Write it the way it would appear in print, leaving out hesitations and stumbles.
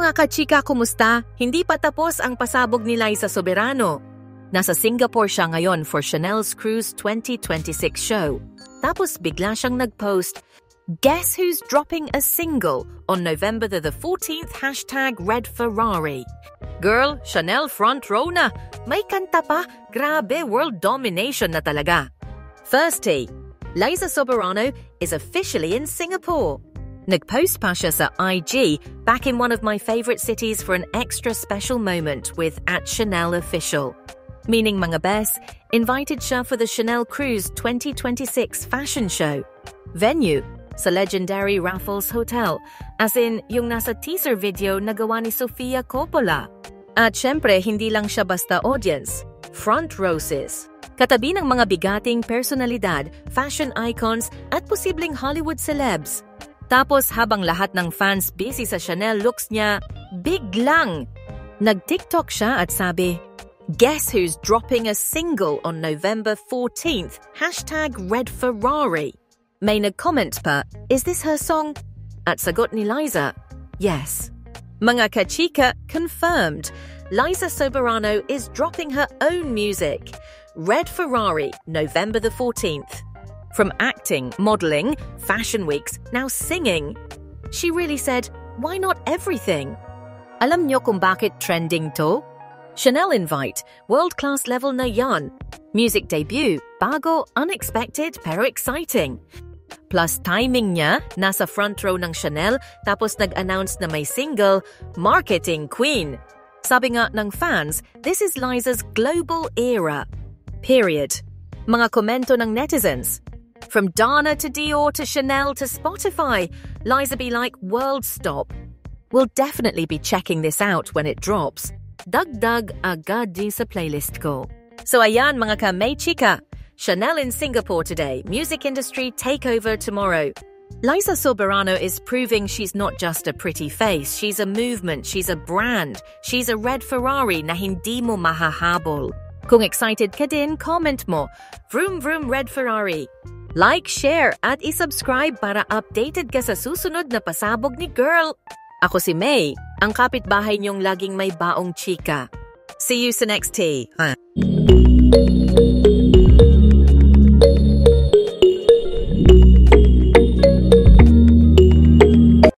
Mga kachika, kumusta? Hindi pa tapos ang pasabog ni Liza Soberano. Nasa Singapore siya ngayon for Chanel's Cruise 2026 show. Tapos bigla siyang nag-post, "Guess who's dropping a single on November the 14th, #Red Ferrari." Girl, Chanel front row na. May kanta pa. Grabe, world domination na talaga. Thursday, Liza Soberano is officially in Singapore. Nag-post pa siya sa IG, back in one of my favorite cities for an extra special moment with @ChanelOfficial. Meaning mga bes, invited siya for the Chanel Cruise 2026 fashion show. Venue, sa legendary Raffles Hotel, as in yung nasa teaser video na gawa ni Sofia Coppola. At syempre, hindi lang siya basta audience. Front row sis. Katabi ng mga bigating personalidad, fashion icons, at posibleng Hollywood celebs. Tapos habang lahat ng fans busy sa Chanel looks niya, biglang nag-TikTok siya at sabi, "Guess who's dropping a single on November 14th, #Red Ferrari." May nag-comment pa, "Is this her song?" At sagot ni Liza, "Yes." Mga kachika, confirmed. Liza Soberano is dropping her own music. Red Ferrari, November the 14th. From acting, modeling, fashion weeks, now singing. She really said, why not everything? Alam niyo kung bakit trending to? Chanel invite, world-class level na yan. Music debut, bago, unexpected, pero exciting. Plus timing niya, nasa front row ng Chanel, tapos nag-announce na may single, marketing queen. Sabi nga ng fans, this is Liza's global era. Period. Mga komento ng netizens, from Dana to Dior to Chanel to Spotify, Liza be like, world stop. We'll definitely be checking this out when it drops. Dagdag agad din sa playlist ko. So ayan mga ka-may chika, Chanel in Singapore today, music industry takeover tomorrow. Liza Soberano is proving she's not just a pretty face, she's a movement, she's a brand, she's a red Ferrari na hindi mo mahahabol. Kung excited ka din, comment mo, vroom vroom red Ferrari. Like, share, at isubscribe para updated ka sa susunod na pasabog ni girl. Ako si May, ang kapitbahay niyong laging may baong chika. See you sa next tea.